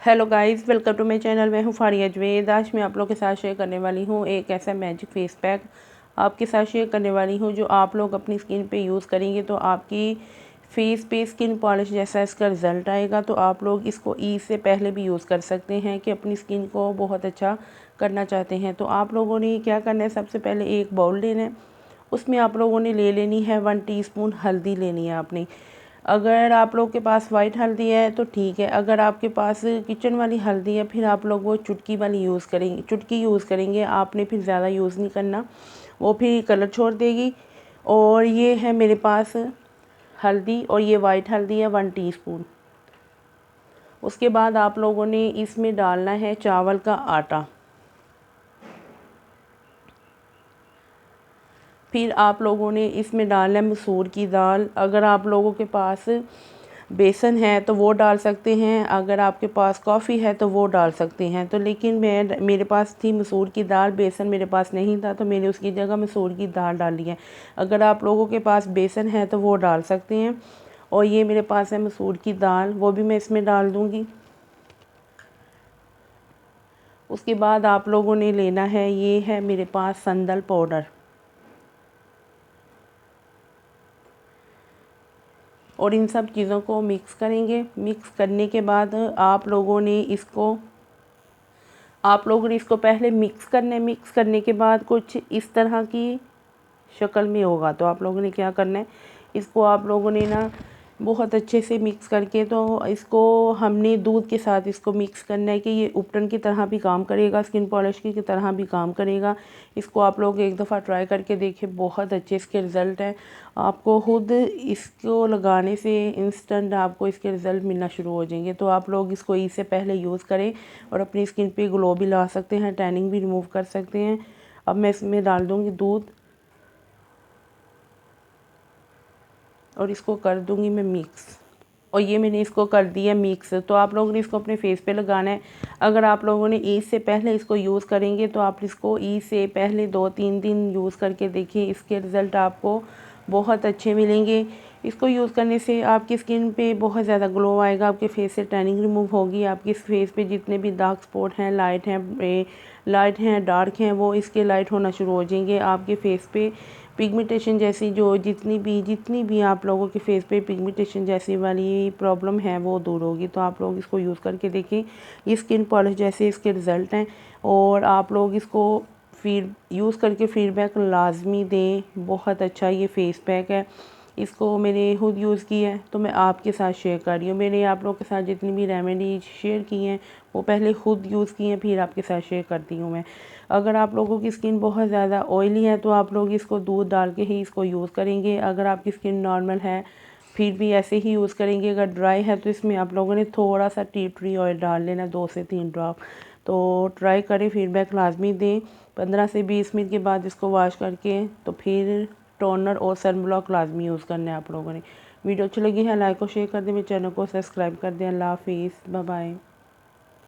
Hello guys, welcome to my channel. मैं हूँ फारिया जवेद। आज मैं आप लोगों के साथ शेयर करने वाली हूँ एक ऐसा मैजिक फेस पैक आपके साथ शेयर करने वाली हूँ जो आप लोग अपनी स्किन पे यूज़ करेंगे तो आपकी फेस पे स्किन पॉलिश जैसा इसका रिज़ल्ट आएगा। तो आप लोग इसको ईद से पहले भी यूज़ कर सकते हैं कि अपनी स्किन को बहुत अच्छा करना चाहते हैं। तो आप लोगों ने क्या करना है, सबसे पहले एक बाउल लेना है, उसमें आप लोगों ने ले लेनी है 1 टीस्पून हल्दी लेनी है आपने। अगर आप लोग के पास वाइट हल्दी है तो ठीक है, अगर आपके पास किचन वाली हल्दी है फिर आप लोग वो चुटकी वाली यूज़ करेंगे, चुटकी यूज़ करेंगे आपने, फिर ज़्यादा यूज़ नहीं करना, वो फिर कलर छोड़ देगी। और ये है मेरे पास हल्दी और ये वाइट हल्दी है 1 टीस्पून। उसके बाद आप लोगों ने इसमें डालना है चावल का आटा। फिर आप लोगों ने इसमें डालना है मसूर की दाल। अगर आप लोगों के पास बेसन है तो वो डाल सकते हैं, अगर आपके पास कॉफ़ी है तो वो डाल सकते हैं। तो लेकिन मेरे पास थी मसूर की दाल, बेसन मेरे पास नहीं था तो मैंने उसकी जगह मसूर की दाल डाली है। अगर आप लोगों के पास बेसन है तो वो डाल सकते हैं। और ये मेरे पास है मसूर की दाल, वो भी मैं इसमें डाल दूँगी। उसके बाद आप लोगों ने लेना है, ये है मेरे पास संदल पाउडर। और इन सब चीज़ों को मिक्स करेंगे। मिक्स करने के बाद आप लोगों ने इसको पहले मिक्स करना है। मिक्स करने के बाद कुछ इस तरह की शक्ल में होगा। तो आप लोगों ने क्या करना है, इसको आप लोगों ने ना बहुत अच्छे से मिक्स करके, तो इसको हमने दूध के साथ इसको मिक्स करना है कि ये उपटन की तरह भी काम करेगा, स्किन पॉलिश की तरह भी काम करेगा। इसको आप लोग एक दफ़ा ट्राई करके देखें, बहुत अच्छे इसके रिज़ल्ट हैं। आपको खुद इसको लगाने से इंस्टेंट आपको इसके रिज़ल्ट मिलना शुरू हो जाएंगे। तो आप लोग इसको इससे पहले यूज़ करें और अपनी स्किन पे ग्लो भी ला सकते हैं, टैनिंग भी रिमूव कर सकते हैं। अब मैं इसमें डाल दूँगी दूध और इसको कर दूंगी मैं मिक्स। और ये मैंने इसको कर दिया मिक्स। तो आप लोगों ने इसको अपने फेस पे लगाना है। अगर आप लोगों ने ईद से पहले इसको यूज़ करेंगे तो आप इसको ईद से पहले 2-3 दिन यूज़ करके देखिए, इसके रिज़ल्ट आपको बहुत अच्छे मिलेंगे। इसको यूज़ करने से आपकी स्किन पे बहुत ज़्यादा ग्लो आएगा, आपके फेस से टैनिंग रिमूव होगी, आपके फेस पे जितने भी डार्क स्पॉट हैं, लाइट हैं डार्क हैं, वो इसके लाइट होना शुरू हो जाएंगे। आपके फेस पे पिगमेंटेशन जैसी जो जितनी भी आप लोगों के फेस पे पिगमेंटेशन जैसी वाली प्रॉब्लम है वो दूर होगी। तो आप लोग इसको यूज़ करके देखें, ये स्किन पॉलिश जैसे इसके रिज़ल्ट हैं। और आप लोग इसको फिर यूज़ करके फीडबैक लाजमी दें। बहुत अच्छा ये फेस पैक है, इसको मैंने खुद यूज़ किया है तो मैं आपके साथ शेयर कर रही हूँ। मैंने आप लोगों के साथ जितनी भी रेमेडी शेयर की हैं वो पहले खुद यूज़ की हैं, फिर आपके साथ शेयर करती हूँ मैं। अगर आप लोगों की स्किन बहुत ज़्यादा ऑयली है तो आप लोग इसको दूध डाल के ही इसको यूज़ करेंगे। अगर आपकी स्किन नॉर्मल है फिर भी ऐसे ही यूज़ करेंगे। अगर ड्राई है तो इसमें आप लोगों ने थोड़ा सा टी ट्री ऑयल डाल लेना, 2 से 3 ड्रॉप। तो ट्राई करें, फीडबैक लाजमी दें। 15 से 20 मिनट के बाद इसको वॉश करके तो फिर टोनर और सन ब्लॉक लाजमी यूज़ करना है आप लोगों ने। वीडियो अच्छी लगी है लाइक और शेयर कर दें, मेरे चैनल को सब्सक्राइब कर दें। अल्लाह हाफिज़, बाय बाय।